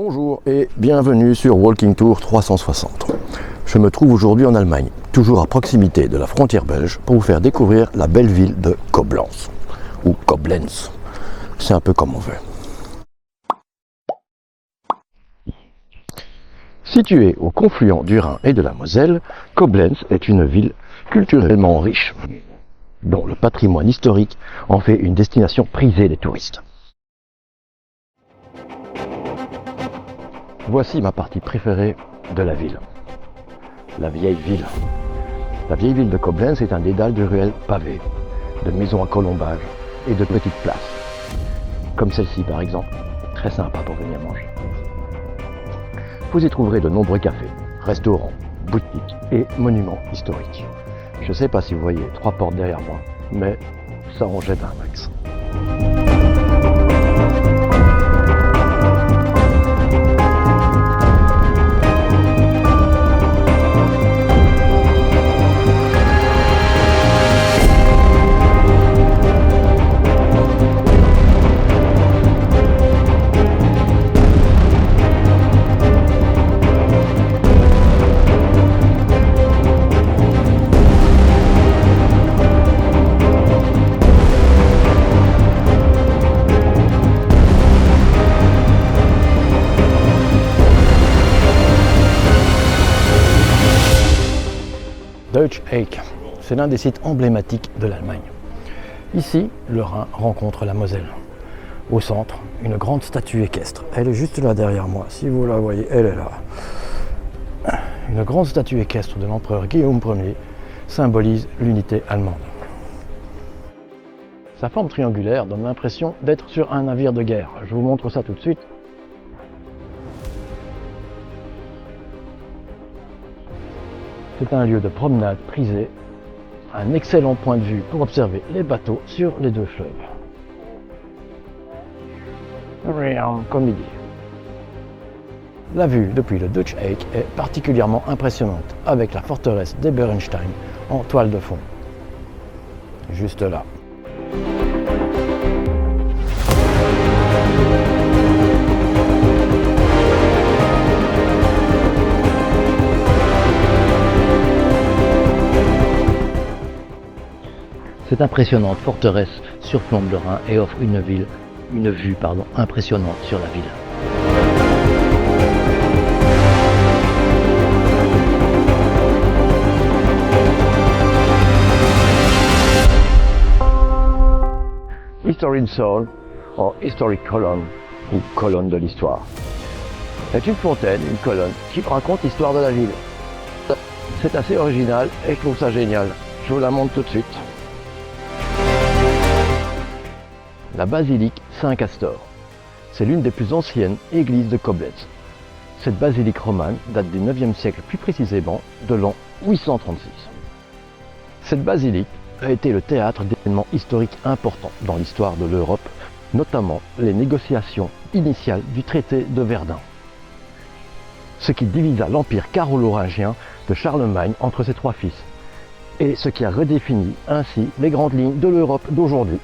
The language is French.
Bonjour et bienvenue sur Walking Tour 360. Je me trouve aujourd'hui en Allemagne, toujours à proximité de la frontière belge, pour vous faire découvrir la belle ville de Koblenz, ou Koblenz, c'est un peu comme on veut. Située au confluent du Rhin et de la Moselle, Koblenz est une ville culturellement riche, dont le patrimoine historique en fait une destination prisée des touristes. Voici ma partie préférée de la ville, la vieille ville. La vieille ville de Koblenz est un dédale de ruelles pavées, de maisons à colombages et de petites places, comme celle-ci par exemple, très sympa pour venir manger. Vous y trouverez de nombreux cafés, restaurants, boutiques et monuments historiques. Je ne sais pas si vous voyez 3 portes derrière moi, mais ça en jette un max. Deutsche Eck, c'est l'un des sites emblématiques de l'Allemagne. Ici, le Rhin rencontre la Moselle. Au centre, une grande statue équestre. Elle est juste là derrière moi, si vous la voyez, elle est là. Une grande statue équestre de l'empereur Guillaume Ier symbolise l'unité allemande. Sa forme triangulaire donne l'impression d'être sur un navire de guerre. Je vous montre ça tout de suite. C'est un lieu de promenade prisé, un excellent point de vue pour observer les bateaux sur les 2 fleuves. Comme il dit. La vue depuis le Deutsche Eck est particulièrement impressionnante avec la forteresse d'Eberstein en toile de fond. Juste là. Cette impressionnante forteresse surplombe le Rhin et offre une vue impressionnante sur la ville. History Soul, ou Historic Column, ou colonne de l'histoire, est une fontaine, une colonne qui raconte l'histoire de la ville. C'est assez original et je trouve ça génial. Je vous la montre tout de suite. La basilique Saint-Castor. C'est l'une des plus anciennes églises de Koblenz. Cette basilique romane date du 9e siècle, plus précisément de l'an 836. Cette basilique a été le théâtre d'événements historiques importants dans l'histoire de l'Europe, notamment les négociations initiales du traité de Verdun, ce qui divisa l'empire carolingien de Charlemagne entre ses 3 fils, et ce qui a redéfini ainsi les grandes lignes de l'Europe d'aujourd'hui.